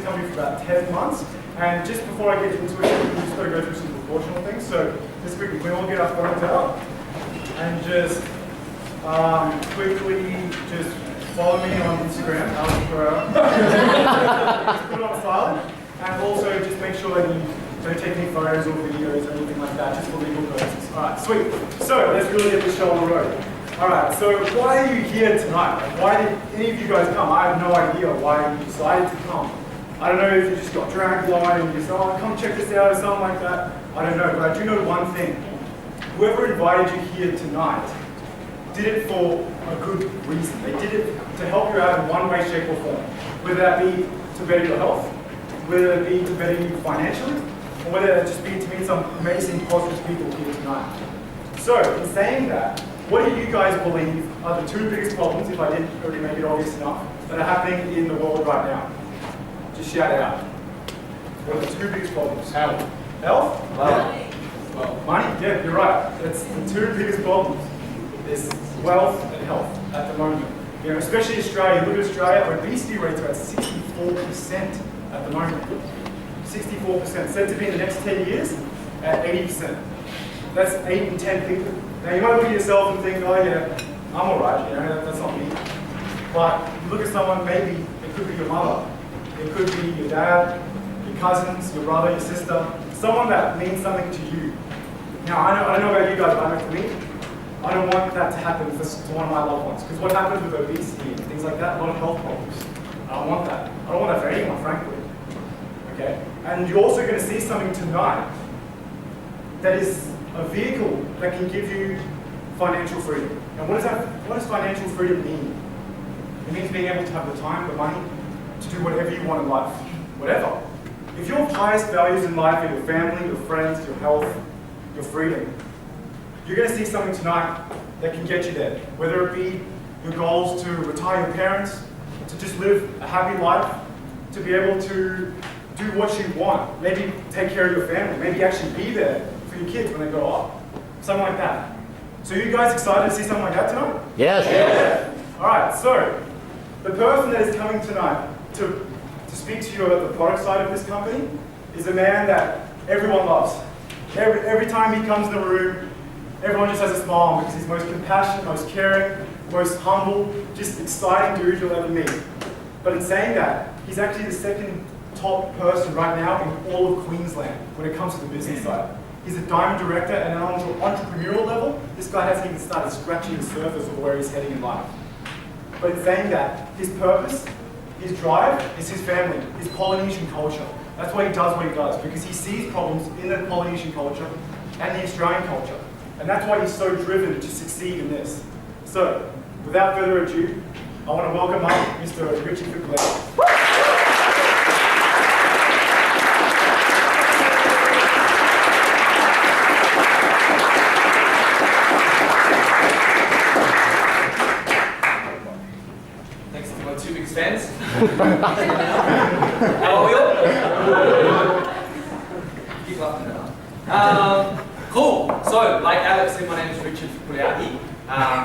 this company for about 10 months. And just before I get into it, we've just got to go through some proportional things. So just quickly, we all get our phones out and just quickly just follow me on Instagram, Alex Pereira. Just put it on silent. And also just make sure that you don't take any photos or videos or anything like that, just for legal purposes. Alright, sweet. So let's really get this show on the road. Alright, so why are you here tonight? Like, why did any of you guys come? I have no idea why you decided to come. I don't know if you just got dragged along and you said, oh, come check this out or something like that. I don't know, but I do know one thing. Whoever invited you here tonight did it for a good reason. They did it to help you out in one way, shape, or form. Whether that be to better your health, whether it be to better you financially, or whether it just be to meet some amazing, positive people here tonight. So, in saying that, what do you guys believe are the two biggest problems, if I didn't already make it obvious enough, that are happening in the world right now? Just shout it out. What are the two biggest problems? Health. Health? Money. Money, yeah, you're right. That's the two biggest problems. Is wealth and health at the moment. You know, especially Australia. Look at Australia, obesity rates are at 64% at the moment. 64%. Said to be in the next 10 years at 80%. That's 8 in 10 people. Now you might look at yourself and think, oh yeah, I'm alright, you know, that's not me. But you look at someone, maybe it could be your mother, it could be your dad, your cousins, your brother, your sister, someone that means something to you. Now I don't know about you guys, but I know for me, I don't want that to happen to one of my loved ones. Because what happens with obesity and things like that, a lot of health problems. I don't want that. I don't want that for anyone, frankly. Okay? And you're also going to see something tonight that is a vehicle that can give you financial freedom. And what does financial freedom mean? It means being able to have the time, the money, to do whatever you want in life. Whatever. If your highest values in life are your family, your friends, your health, your freedom, you're going to see something tonight that can get you there. Whether it be your goals to retire your parents, to just live a happy life, to be able to do what you want, maybe take care of your family, maybe actually be there for your kids when they grow up. Something like that. So you guys excited to see something like that tonight? Yes. Yeah. Alright, so the person that is coming tonight to speak to you at the product side of this company is a man that everyone loves. Every time he comes in the room, everyone just has a smile because he's most compassionate, most caring, most humble, just exciting dude you'll ever meet. But in saying that, he's actually the second top person right now in all of Queensland when it comes to the business side. He's a diamond director, and on an entrepreneurial level, this guy hasn't even started scratching the surface of where he's heading in life. But in saying that, his purpose, his drive, is his family, his Polynesian culture. That's why he does what he does, because he sees problems in the Polynesian culture and the Australian culture. And that's why he's so driven to succeed in this. So, without further ado, I want to welcome up Mr. Richie. Thanks to my two big fans. How are we all? Keep laughing now. Cool. So, like Alex said, my name is Richard Puliaki.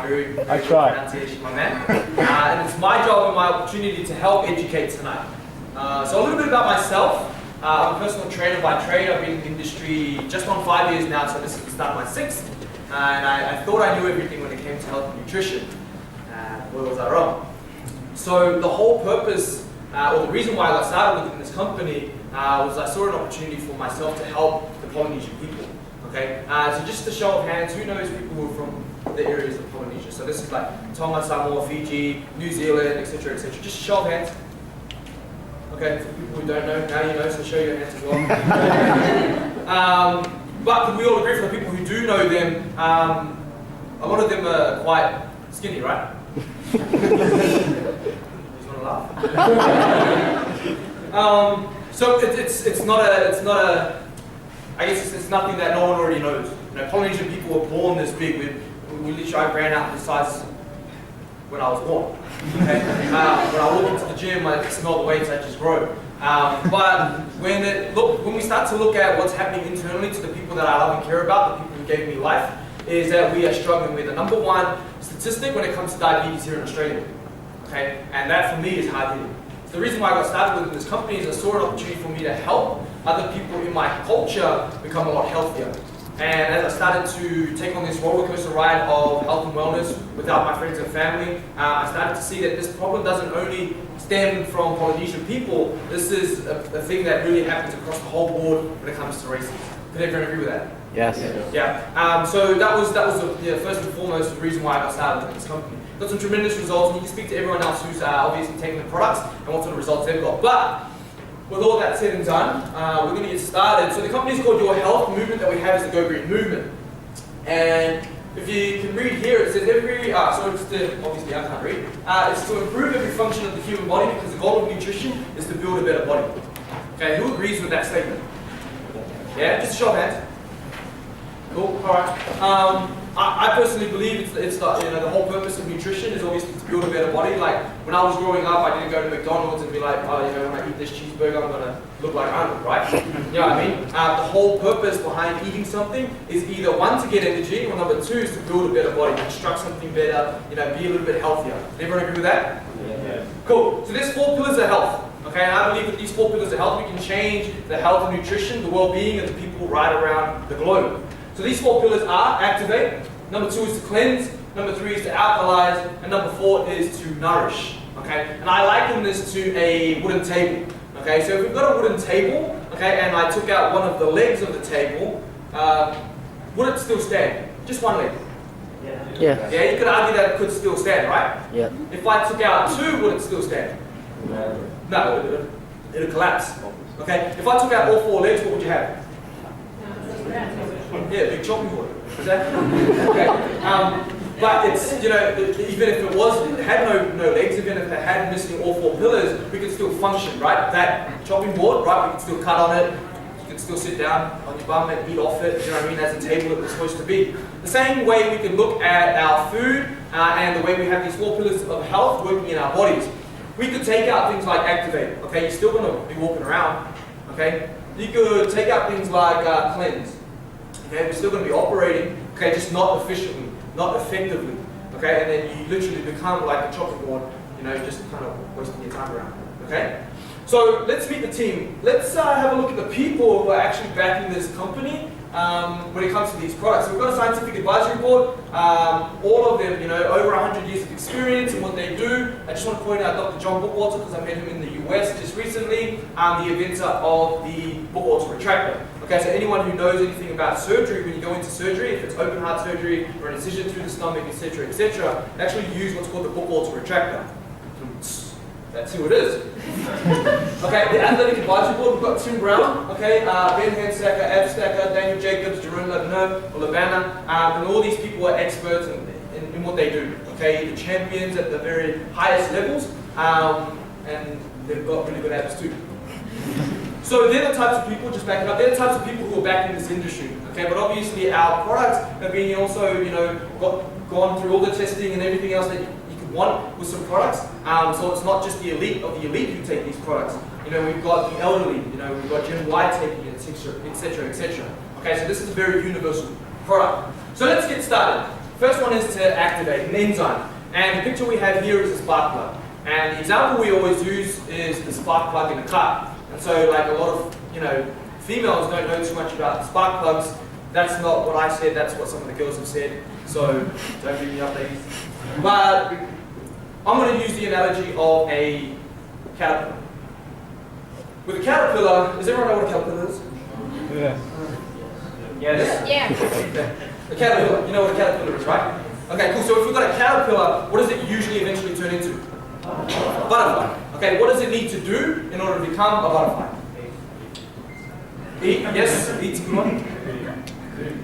Very good pronunciation, my man. And it's my job and my opportunity to help educate tonight. So a little bit about myself. I'm a personal trainer by trade. I've been in the industry just on 5 years now, so this is the start of my 6th. And I thought I knew everything when it came to health and nutrition. Boy, was I wrong. So the whole purpose, or the reason why I got started within this company was I saw an opportunity for myself to help the Polynesian people. Okay, so just a show of hands, who knows people who are from the areas of Polynesia? So this is like Tonga, Samoa, Fiji, New Zealand, etc., etc. Just a show of hands. Okay, for people who don't know, now you know, so show your hands as well. But we all agree for the people who do know them, a lot of them are quite skinny, right? You want to laugh? So it's not a I guess it's nothing that no one already knows. You know, Polynesian people were born this big. We literally ran out this size when I was born. Okay? When I walk into the gym, I smell the weights that just grow. But when we start to look at what's happening internally to the people that I love and care about, the people who gave me life, is that we are struggling with the #1 statistic when it comes to diabetes here in Australia. Okay? And that for me is hard hitting. So the reason why I got started within this company is I saw an opportunity for me to help other people in my culture become a lot healthier. And as I started to take on this roller coaster ride of health and wellness without my friends and family, I started to see that this problem doesn't only stem from Polynesian people. This is a thing that really happens across the whole board when it comes to races. Could everyone agree with that? Yes. Yeah. So that was the first and foremost reason why I got started with this company. Got some tremendous results, and you can speak to everyone else who's obviously taking the products and what sort of results they've got. But with all that said and done, we're going to get started. So the company is called Your Health. The movement that we have is the Go Green movement. And if you can read here, it says so it's to, obviously I can't read, it's to improve every function of the human body because the goal of nutrition is to build a better body. Okay, who agrees with that statement? Yeah, just a show of hands. Cool, alright. I personally believe it's the whole purpose of nutrition is obviously to build a better body. Like when I was growing up, I didn't go to McDonald's and be like, oh, when I eat this cheeseburger, I'm gonna look like Arnold, right? You know what I mean? The whole purpose behind eating something is either one, to get energy, or number two is to build a better body, construct something better, be a little bit healthier. Does everyone agree with that? Yeah. Cool. So there's 4 pillars of health. Okay, and I believe with these 4 pillars of health, we can change the health and nutrition, the well-being of the people right around the globe. So these 4 pillars are activate, number 2 is to cleanse, number 3 is to alkalize, and number 4 is to nourish. Okay, and I liken this to a wooden table. Okay, so if we've got a wooden table, okay, and I took out one of the legs of the table, would it still stand? Just one leg. Yeah. Yeah, you could argue that it could still stand, right? Yeah. If I took out 2, would it still stand? No, it'll collapse. Okay, if I took out all 4 legs, what would you have? Yeah, big chopping board. Exactly. Okay. But it's, even if it had no legs, even if it had missing all 4 pillars, we could still function, right? That chopping board, right? We could still cut on it. You could still sit down on your bum and eat off it. You know what I mean? As a table it was supposed to be. The same way we can look at our food and the way we have these 4 pillars of health working in our bodies. We could take out things like activate. Okay, you're still going to be walking around. Okay, you could take out things like cleanse. Okay, we're still going to be operating. Okay, just not efficiently, not effectively. Okay, and then you literally become like a chopping board. Just kind of wasting your time around. Okay, so let's meet the team. Let's have a look at the people who are actually backing this company when it comes to these products. So we've got a scientific advisory board. All of them, over 100 years of experience in what they do. I just want to point out Dr. John Bookwalter because I met him in the US just recently, the inventor of the Bookwalter retractor. Okay, so anyone who knows anything about surgery, when you go into surgery, if it's open heart surgery or an incision through the stomach, etc., they actually use what's called the Bookwalter retractor. That's who it is. Okay, the athletic advisory board, we've got Tim Brown, okay, Ben Handstacker, Ab Stacker, Daniel Jacobs, Jerome Labana, and all these people are experts in what they do. Okay, the champions at the very highest levels, and they've got really good abs too. So they're the types of people, just backing up, they're the types of people who are back in this industry. Okay, but obviously our products have been also, gone through all the testing and everything else that you could want with some products. So it's not just the elite of the elite who take these products. We've got the elderly, we've got Gen Y taking it, etc., etc. Okay, so this is a very universal product. So let's get started. First one is to activate an enzyme. And the picture we have here is a spark plug. And the example we always use is the spark plug in a car. And so like a lot of, females don't know too much about spark plugs. That's not what I said, that's what some of the girls have said. So don't beat me up, ladies. But I'm going to use the analogy of a caterpillar. With a caterpillar, does everyone know what a caterpillar is? Yeah. Yes? Yeah. A caterpillar, you know what a caterpillar is, right? Okay, cool. So if we've got a caterpillar, what does it usually eventually turn into? A butterfly. Okay, what does it need to do in order to become a butterfly? Eat, yes, eat's a good one.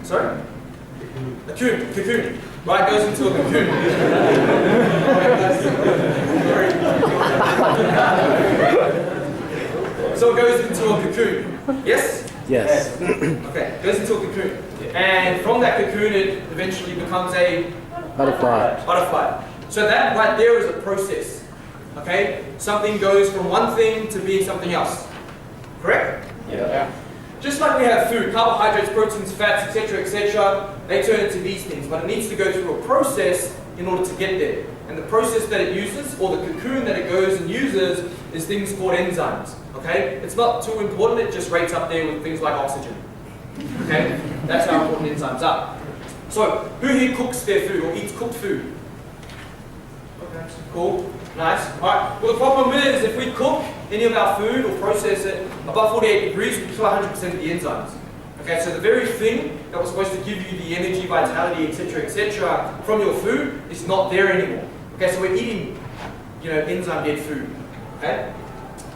Sorry? A cocoon. Right, goes into a cocoon. So it goes into a cocoon. Yes? Yes. Okay, goes into a cocoon. And from that cocoon, it eventually becomes a Butterfly. So that right there is a process. Okay? Something goes from one thing to being something else. Correct? Yeah. Just like we have food, carbohydrates, proteins, fats, etc., they turn into these things, but it needs to go through a process in order to get there. And the process that it uses, or the cocoon that it goes and uses, is things called enzymes. Okay? It's not too important, it just rates up there with things like oxygen. Okay? That's how important enzymes are. So, who here cooks their food or eats cooked food? Okay, cool, nice. Alright, well the problem is if we cook any of our food or process it above 48 degrees, we kill 100% of the enzymes. Okay, so the very thing that was supposed to give you the energy, vitality, etc., from your food is not there anymore. Okay, so we're eating, enzyme dead food. Okay,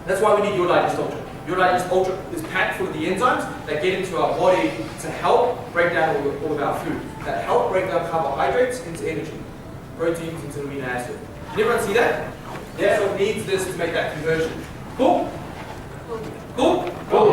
that's why we need Your Digest Ultra. Your Digest Ultra is packed full of the enzymes that get into our body to help break down all of our food, that help break down carbohydrates into energy, proteins into amino acid. Can everyone see that? Yeah, so it needs this to make that conversion. Cool? Cool? Cool.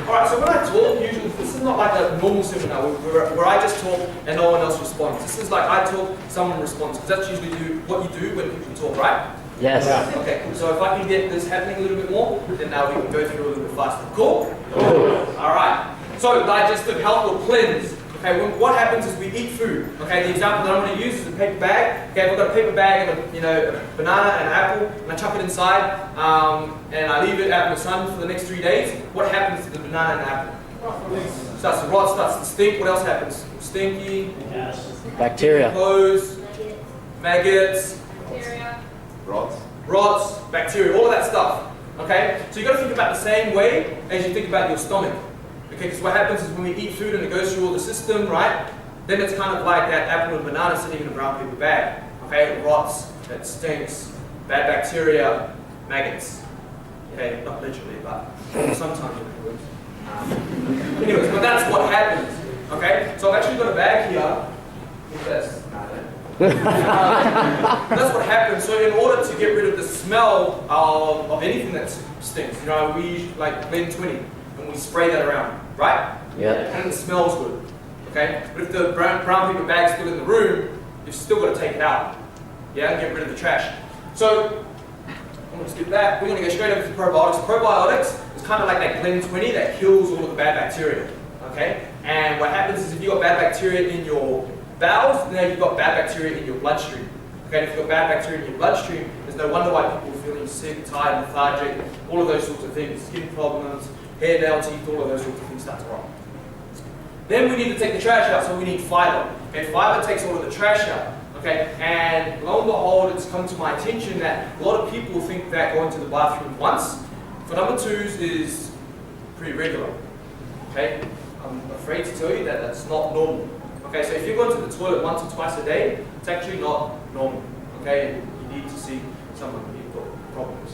Alright, so when I talk, usually, this is not like a normal seminar where I just talk and no one else responds. This is like I talk, someone responds, because that's usually what you do when people talk, right? Yes. Okay, cool. So if I can get this happening a little bit more, then now we can go through a little bit faster. Cool? Cool. Alright, so digestive health or cleanse. Okay, what happens is we eat food. Okay, the example that I'm going to use is a paper bag. Okay, I've got a paper bag and a banana and an apple, and I chuck it inside, and I leave it out in the sun for the next 3 days. What happens to the banana and the apple? Starts to rot, starts to stink. What else happens? Stinky. Bacteria. Clothes. Maggots. Rots. Bacteria. All of that stuff. Okay, so you've got to think about the same way as you think about your stomach. Okay, because what happens is when we eat food and it goes through all the system, right? Then it's kind of like that apple and banana sitting in a brown paper bag. Okay, it rots, it stinks, bad bacteria, maggots. Okay, not literally, but sometimes it works. Anyways, but that's what happens. Okay, so I've actually got a bag here. Look at this. That's what happens. So in order to get rid of the smell of anything that stinks, we use like Blend 20. And we spray that around, right? Yeah. And it smells good, okay? But if the brown paper bag's still in the room, you've still got to take it out, yeah, and get rid of the trash. So, I'm going to skip that. We're going to go straight over to probiotics. Probiotics is kind of like that Blend 20 that kills all of the bad bacteria, okay? And what happens is if you've got bad bacteria in your bowels, now you've got bad bacteria in your bloodstream. Okay, if you've got bad bacteria in your bloodstream, there's no wonder why people are feeling sick, tired, lethargic, all of those sorts of things, skin problems, hair, nail, teeth, all of those sorts of things start to rot. Then we need to take the trash out, so we need fiber. Okay, fiber takes all of the trash out. Okay, and lo and behold, it's come to my attention that a lot of people think that going to the bathroom once for number twos is pretty regular. Okay, I'm afraid to tell you that that's not normal. Okay, so if you're going to the toilet once or twice a day, it's actually not normal. Okay, you need to see someone if you've got problems.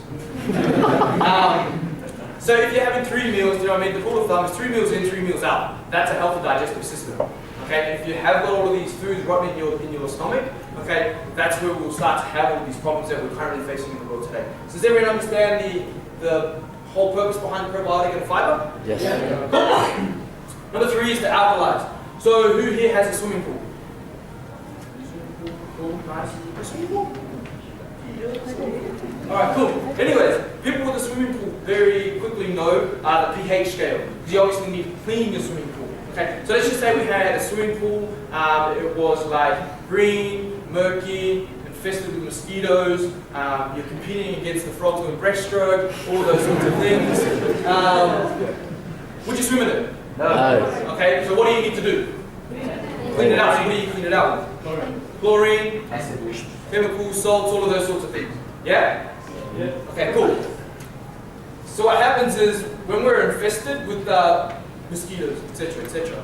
So if you're having 3 meals, the rule of thumb is 3 meals in, 3 meals out. That's a healthy digestive system. Okay, and if you have got all of these foods rotting in your stomach, okay, that's where we'll start to have all these problems that we're currently facing in the world today. So does everyone understand the whole purpose behind probiotic and fiber? Yes. Yeah. Cool. Number 3 is to alkalize. So who here has a swimming pool? Cool, nice. A swimming pool? Alright, cool. Anyways, people with a swimming pool very quickly know the pH scale, because you obviously need to clean your swimming pool. Okay, so let's just say we had a swimming pool, it was like green, murky, infested with mosquitoes, you're competing against the frogs doing breaststroke, all of those sorts of things. Would you swim in it? No. Okay, so what do you need to do? Clean it out. So what do you clean it out with? Chlorine, acid, chemicals, salts, all of those sorts of things. Yeah? Yeah. Okay, cool. So what happens is when we're infested with mosquitoes, etc.,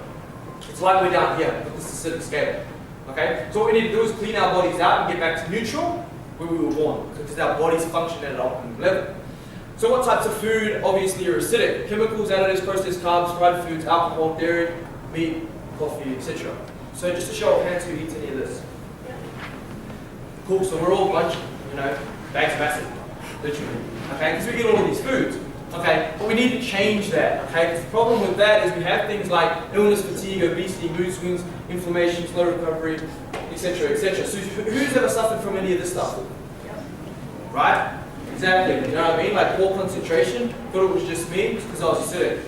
it's like we're down here with this acidic scale. Okay? So what we need to do is clean our bodies out and get back to neutral where we were born, because our bodies function at an optimum level. So what types of food obviously are acidic? Chemicals, additives, processed carbs, fried foods, alcohol, dairy, meat, coffee, etc. So just a show of hands who eats any of this. Cool, so we're all bunch, bags of acid, literally. Okay, because we eat all of these foods. Okay, but we need to change that. Okay, because the problem with that is we have things like illness, fatigue, obesity, mood swings, inflammation, slow recovery, etc., etc. So who's ever suffered from any of this stuff? Right? Exactly. You know what I mean? Like poor concentration. Thought it was just me because I was acidic.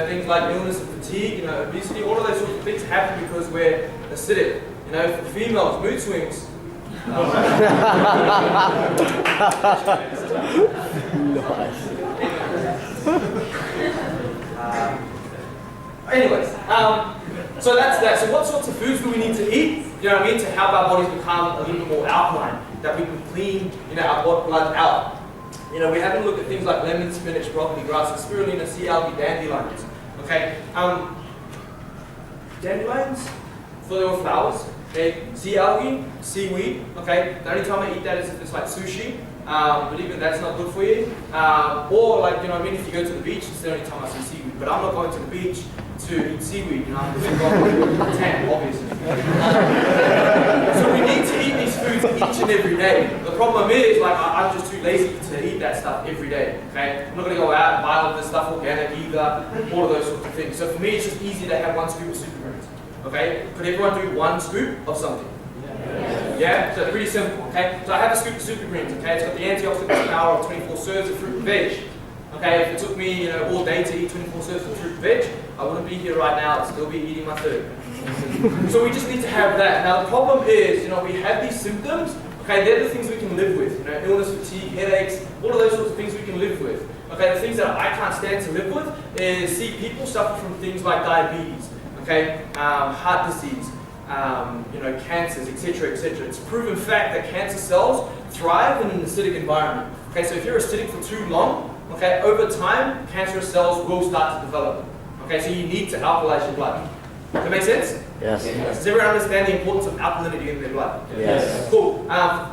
Things like illness and fatigue, obesity, all of those sorts of things happen because we're acidic. For females, mood swings, Anyways, so that's that. So what sorts of foods do we need to eat? You know what I mean? To help our bodies become a little bit more alkaline, that we can clean, our blood out. We're having a look at things like lemon, spinach, broccoli, grasses, spirulina, sea algae, dandelions. Okay, dandelions, for their flowers. Okay, sea algae, seaweed. Okay, the only time I eat that is if it's like sushi. But even that's not good for you. Or like, if you go to the beach, it's the only time I see seaweed. But I'm not going to the beach to eat seaweed, I'm going to tan, obviously. So we need to eat these foods each and every day. The problem is, like, I'm just too lazy to eat that stuff every day, okay? I'm not going to go out and buy all this stuff organic either, all of those sorts of things. So for me, it's just easy to have one scoop of super greens, okay? Could everyone do one scoop of something? Yeah? So pretty simple, okay? So I have a scoop of super greens, okay? It's got the antioxidant power of 24 serves of fruit and veg. Okay, if it took me all day to eat 24 serves of fruit and veg, I wouldn't be here right now, I'd still be eating my third. So we just need to have that. Now the problem is, we have these symptoms, okay, they're the things we can live with. Illness, fatigue, headaches, all of those sorts of things we can live with. Okay, the things that I can't stand to live with is see people suffer from things like diabetes, okay, heart disease, cancers, etc., etc. It's a proven fact that cancer cells thrive in an acidic environment. Okay, so if you're acidic for too long, okay, over time, cancerous cells will start to develop. Okay, so you need to alkalize your blood. Does that make sense? Yes. Does everyone understand the importance of alkalinity in their blood? Yes. Cool.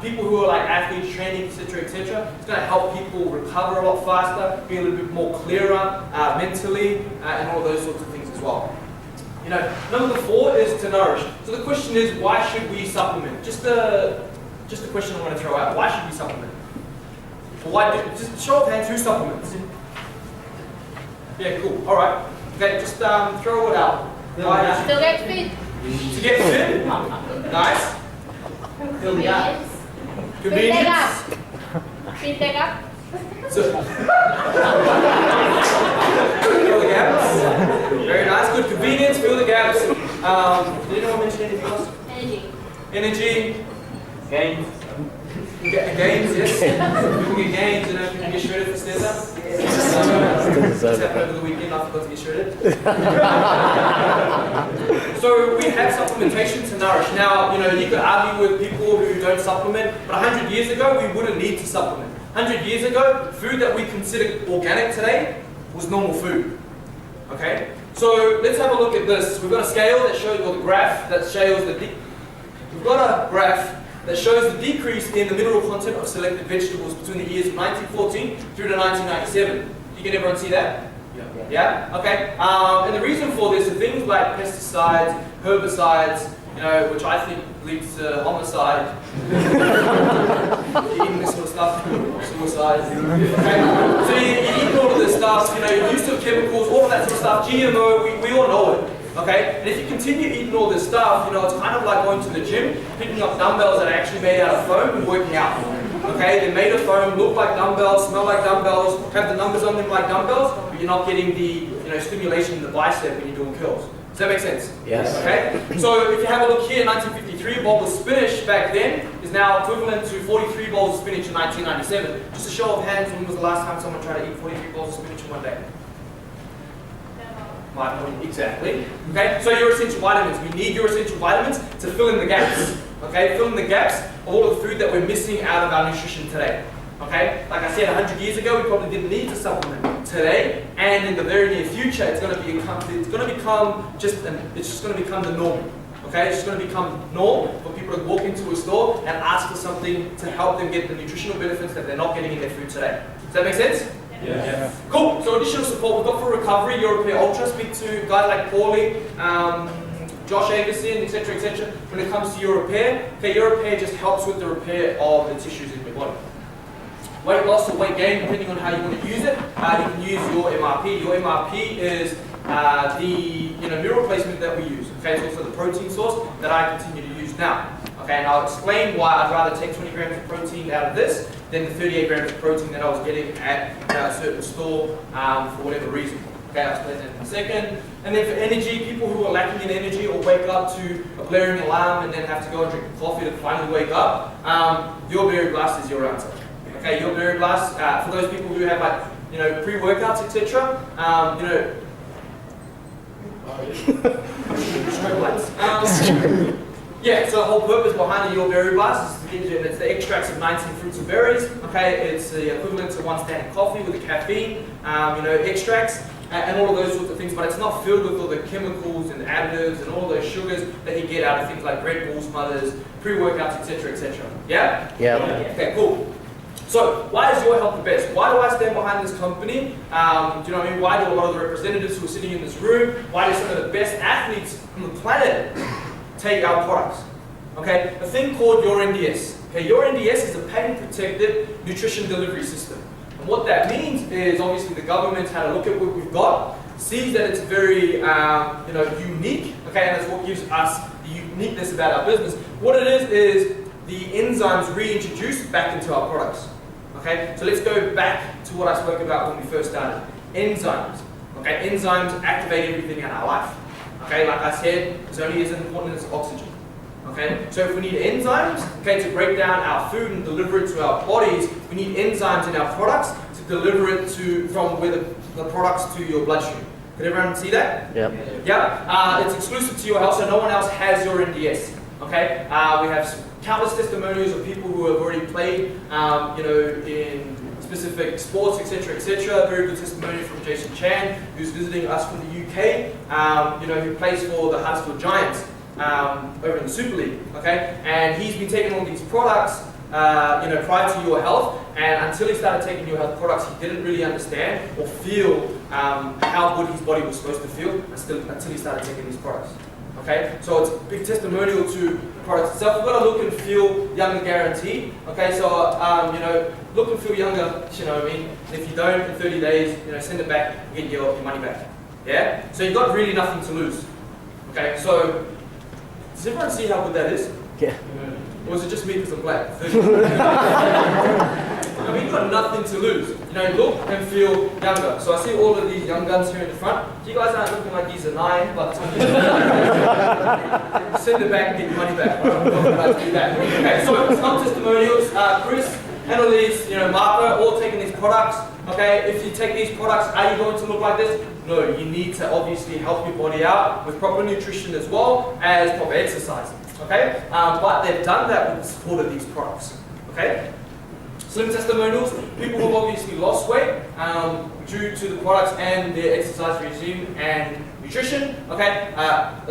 People who are like athletes, training, etc., etc., it's going to help people recover a lot faster, be a little bit more clearer mentally, and all those sorts of things as well. Number 4 is to nourish. So the question is, why should we supplement? Just a question I want to throw out. Why should we supplement? Just show of hands, who supplements? Yeah, cool. All right. Okay, just throw it out. To get fit. To get fit? Nice. Convenience. Convenience. Fill the gap. So, fill the gaps. Very nice. Good. Convenience. Fill the gaps. Did anyone mention anything else? Energy. Energy. Gains. Gains, yes. People get gains, people get shredded for stairs up. This happened over the weekend, I forgot to get shredded. So we have supplementation to nourish. Now, you could argue with people who don't supplement, but 100 years ago, we wouldn't need to supplement. 100 years ago, food that we consider organic today was normal food. Okay? So let's have a look at this. We've got a scale that shows, or the graph that shows we've got a graph that shows the decrease in the mineral content of selected vegetables between the years of 1914 through to 1997. Can everyone see that? Yeah? Okay. And the reason for this are things like pesticides, herbicides, which I think leads to homicide. Eating this sort of stuff, suicide. Okay? So you eat all of this stuff, use of chemicals, all of that sort of stuff, GMO, we all know it. Okay? And if you continue eating all this stuff, it's kind of like going to the gym, picking up dumbbells that are actually made out of foam and working out. Okay? They're made of foam, look like dumbbells, smell like dumbbells, have the numbers on them like dumbbells, but you're not getting the stimulation in the bicep when you're doing curls. Does that make sense? Yes. Okay? So if you have a look here, 1953, a bowl of spinach back then is now equivalent to 43 bowls of spinach in 1997. Just a show of hands, when was the last time someone tried to eat 43 bowls of spinach in one day? Exactly. Okay, so your essential vitamins. We need your essential vitamins to fill in the gaps. Okay, fill in the gaps of all of the food that we're missing out of our nutrition today. Okay, like I said, 100 years ago, we probably didn't need to supplement. Today, and in the very near future, it's going to become just going to become the norm. Okay, it's just going to become norm for people to walk into a store and ask for something to help them get the nutritional benefits that they're not getting in their food today. Does that make sense? Yeah. Cool. So additional support we've got for recovery, European Ultra. Speak to guys like Paulie, Josh Agerson, etc., etc. When it comes to your repair, okay, your repair just helps with the repair of the tissues in your body. Weight loss or weight gain, depending on how you want to use it, you can use your MRP. Your MRP is the meal replacement that we use. Okay, it's also the protein source that I continue to use now. Okay, and I'll explain why I'd rather take 20 grams of protein out of this than the 38 grams of protein that I was getting at a certain store for whatever reason. Okay, I'll explain that in a second. And then for energy, people who are lacking in energy or wake up to a blaring alarm and then have to go and drink coffee to finally wake up, your berry blast is your answer. Okay, your berry blast, for those people who have like, you know, pre-workouts, etc. You know, strobe lights. Yeah, so the whole purpose behind the Your Berry Blast is to give you, it's the extracts of 19 fruits and berries. Okay, it's the equivalent to one standard coffee with the caffeine, you know, extracts and all of those sorts of things. But it's not filled with all the chemicals and additives and all those sugars that you get out of things like Red Bull, Smothers, pre-workouts, etc., etc. Yeah? Yeah. Okay, cool. So, why is your health the best? Why do I stand behind this company? Do you know what I mean? Why do a lot of the representatives who are sitting in this room, why do some of the best athletes on the planet take our products? Okay, a thing called your NDS. Okay, your NDS is a patent-protected nutrition delivery system. And what that means is, obviously, the government's had a look at what we've got, sees that it's very, you know, unique. Okay, and that's what gives us the uniqueness about our business. What it is the enzymes reintroduced back into our products. Okay, so let's go back to what I spoke about when we first started. Enzymes. Okay, enzymes activate everything in our life. Okay, like I said, it's only as important as oxygen. Okay, so if we need enzymes, okay, to break down our food and deliver it to our bodies, we need enzymes in our products to deliver it from where the products to your bloodstream. Can everyone see that? Yep. Yeah. It's exclusive to your health, so no one else has your NDS. Okay. We have countless testimonials of people who have already played, you know, in specific sports, etc., etc. Very good testimony from Jason Chan, who's visiting us from the UK. You know, who plays for the Huntsville Giants over in the Super League. Okay, and he's been taking all these products, you know, prior to your health, and until he started taking your health products, he didn't really understand or feel how good his body was supposed to feel until he started taking these products. Okay, so it's a big testimonial to the product itself. We've got to look and feel younger guaranteed. Okay, so you know, look and feel younger. You know what I mean? And if you don't, in 30 days, you know, send it back, you get your money back. Yeah. So you've got really nothing to lose. Okay, so does everyone see how good that is? Yeah. Or is it just me because I'm black? I mean, you've got nothing to lose. You know, look and feel younger. So I see all of these young guns here in the front. You guys aren't looking like he's a 9, but send it back and get your money back. Okay, so some testimonials. Chris, Annalise, you know, Marco, all taking these products. Okay, if you take these products, are you going to look like this? No, you need to obviously help your body out with proper nutrition as well as proper exercise. Okay, but they've done that with the support of these products. Okay. Slim testimonials, people who have obviously lost weight due to the products and their exercise regime and nutrition. Okay,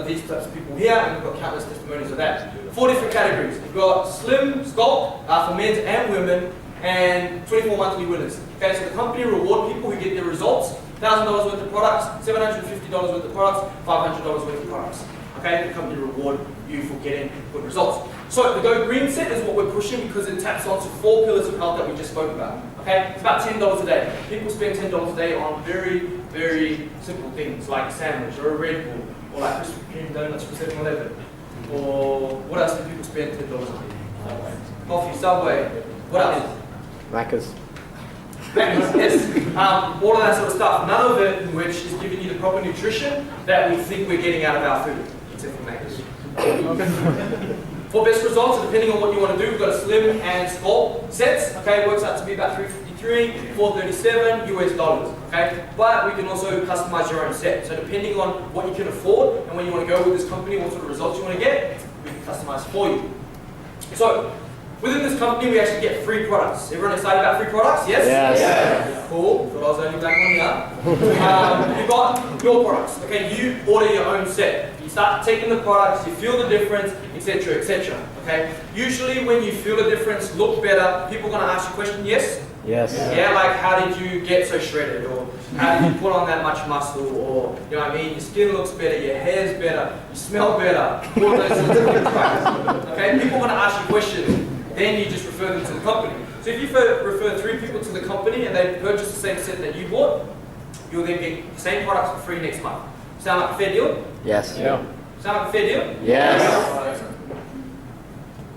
these types of people here, and we've got countless testimonials of that. 4 different categories. We've got slim, sculpt for men and women, and 24 monthly winners. Okay, so the company reward people who get their results. $1,000 worth of products, $750 worth of products, $500 worth of products. Okay, the company reward you for getting good results. So the Go Green set is what we're pushing because it taps onto 4 pillars of health that we just spoke about. Okay, it's about $10 a day. People spend $10 a day on very, very simple things like a sandwich or a Red Bull or like Krispy Kreme donuts from 7-Eleven. Or what else do people spend $10 a day? Coffee, Subway. What else? Macca's. Yes, all of that sort of stuff. None of it in which is giving you the proper nutrition that we think we're getting out of our food, except for Macca's. For best results, depending on what you want to do, we've got a slim and sculpt sets. Okay, works out to be about $353, $437 US dollars. Okay, but we can also customize your own set. So depending on what you can afford and when you want to go with this company, what sort of results you want to get, we can customize for you. So within this company, we actually get free products. Everyone excited about free products? Yes? Yes. Yeah. Cool. Thought I was the only black one here. You've got your products. Okay, you order your own set. You start taking the products, you feel the difference, etc., etc. Okay. Usually, when you feel the difference, look better, people are going to ask you a question. Yes? Yes. Yeah, like how did you get so shredded, or how did you put on that much muscle, or you know what I mean? Your skin looks better, your hair's better, you smell better. All those sorts of things. Right? Okay. People want to ask you questions. Then you just refer them to the company. So if you refer 3 people to the company and they purchase the same set that you bought, you'll then get the same products for free next month. Sound like a fair deal? Yes. Yeah. Sound like a fair deal? Yes.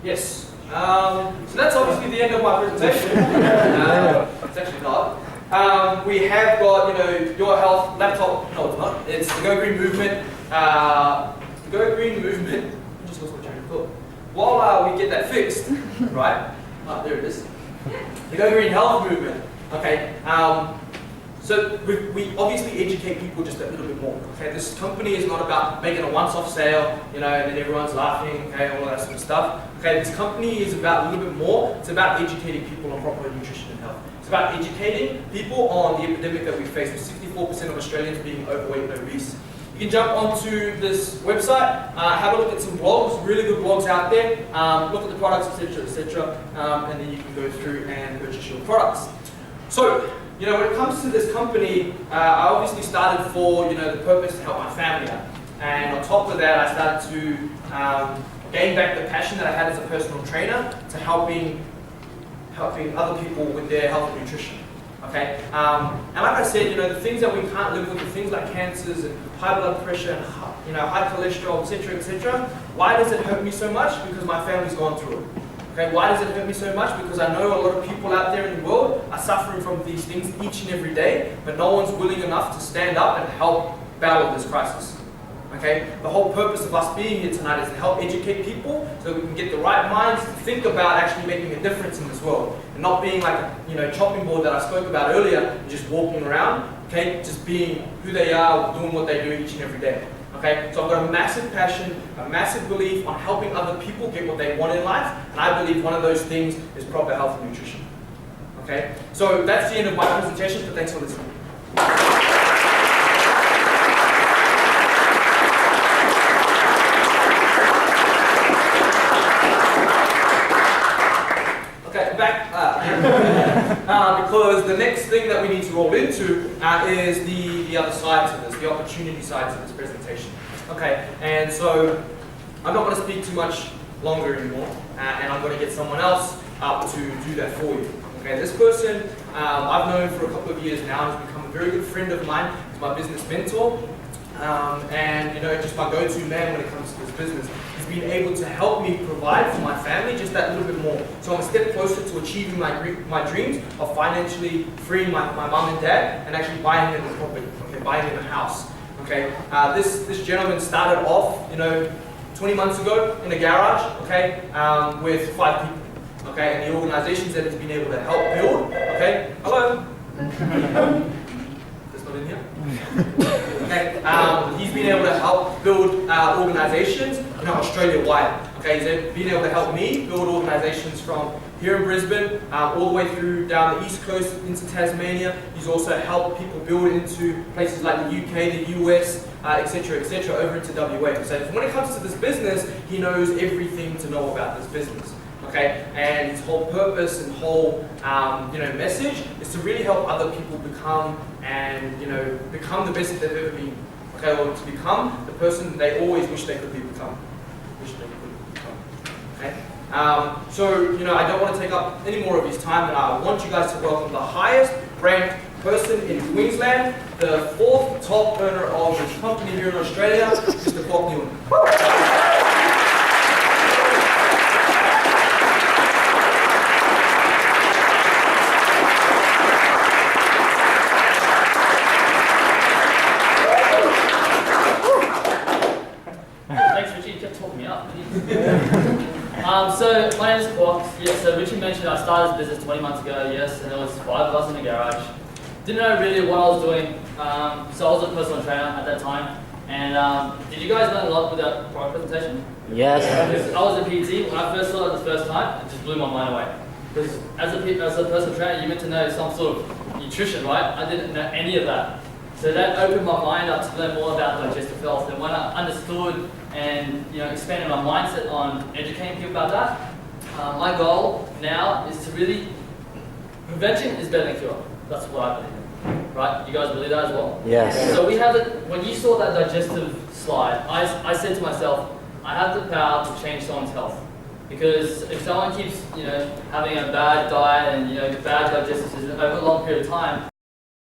Yes. So that's obviously the end of my presentation. It's actually not. we have got, your health laptop. No, it's not. It's the Go Green movement. The Go Green movement. I just lost my train of thought. While we get that fixed, right? There it is. The Go Green Health movement. Okay. So we obviously educate people just a little bit more. Okay. This company is not about making a once-off sale, and then everyone's laughing. Okay, all that sort of stuff. Okay. This company is about a little bit more. It's about educating people on proper nutrition and health. It's about educating people on the epidemic that we face, with 64% of Australians being overweight and obese. You can jump onto this website, have a look at some blogs, really good blogs out there, look at the products, etc., and then you can go through and purchase your products. So, when it comes to this company, I obviously started for, the purpose to help my family out. And on top of that, I started to gain back the passion that I had as a personal trainer to helping other people with their health and nutrition. Okay, and like I said, the things that we can't live with, the things like cancers and high blood pressure and high cholesterol, etc., why does it hurt me so much? Because my family's gone through it. Okay, why does it hurt me so much? Because I know a lot of people out there in the world are suffering from these things each and every day, but no one's willing enough to stand up and help battle this crisis. Okay, the whole purpose of us being here tonight is to help educate people so that we can get the right minds to think about actually making a difference in this world and not being like a chopping board that I spoke about earlier and just walking around. Okay, just being who they are, doing what they do each and every day. Okay, so I've got a massive passion, a massive belief on helping other people get what they want in life, and I believe one of those things is proper health and nutrition. Okay, so that's the end of my presentation, but thanks for listening. Because the next thing that we need to roll into is the other side to this, the opportunity side to this presentation. Okay, and so I'm not going to speak too much longer anymore, and I'm going to get someone else up to do that for you. Okay, this person I've known for a couple of years now and has become a very good friend of mine. He's my business mentor, and just my go-to man when it comes to this business. He's been able to help me provide for my family just that little bit more. So I'm a step closer to achieving my dreams of financially freeing my mom and dad and actually buying them a property, okay, buying them a house. Okay, this gentleman started off, 20 months ago in a garage, okay, with 5 people. Okay, and the organizations that he's been able to help build. Okay, hello. That's not in here. Okay, he's been able to help build organizations, Australia-wide. Okay, he's been able to help me build organizations from here in Brisbane, all the way through down the East Coast into Tasmania. He's also helped people build into places like the UK, the US, etc., over into WA. So when it comes to this business, he knows everything to know about this business. Okay, and his whole purpose and whole message is to really help other people become the best that they've ever been. Okay, or to become the person they always wish they could become. Okay, so I don't want to take up any more of his time, and I want you guys to welcome the highest ranked person in Queensland, the 4th top earner of this company here in Australia, Mr. Bob Newman. So my name is Kwok. Yes, so Richie mentioned I started this business 20 months ago, yes, and there was 5 of us in the garage. Didn't know really what I was doing, so I was a personal trainer at that time. And did you guys learn a lot with that product presentation? Yes. I was a PT. When I first saw it the first time, it just blew my mind away. Because as a personal trainer, you meant to know some sort of nutrition, right? I didn't know any of that. So that opened my mind up to learn more about digestive health. And when I understood and expanded my mindset on educating people about that, my goal now is to really, prevention is better than cure. That's what I believe in. Right? You guys believe that as well? Yes. So we have it, when you saw that digestive slide, I said to myself, I have the power to change someone's health. Because if someone keeps, having a bad diet and, bad digestive system over a long period of time,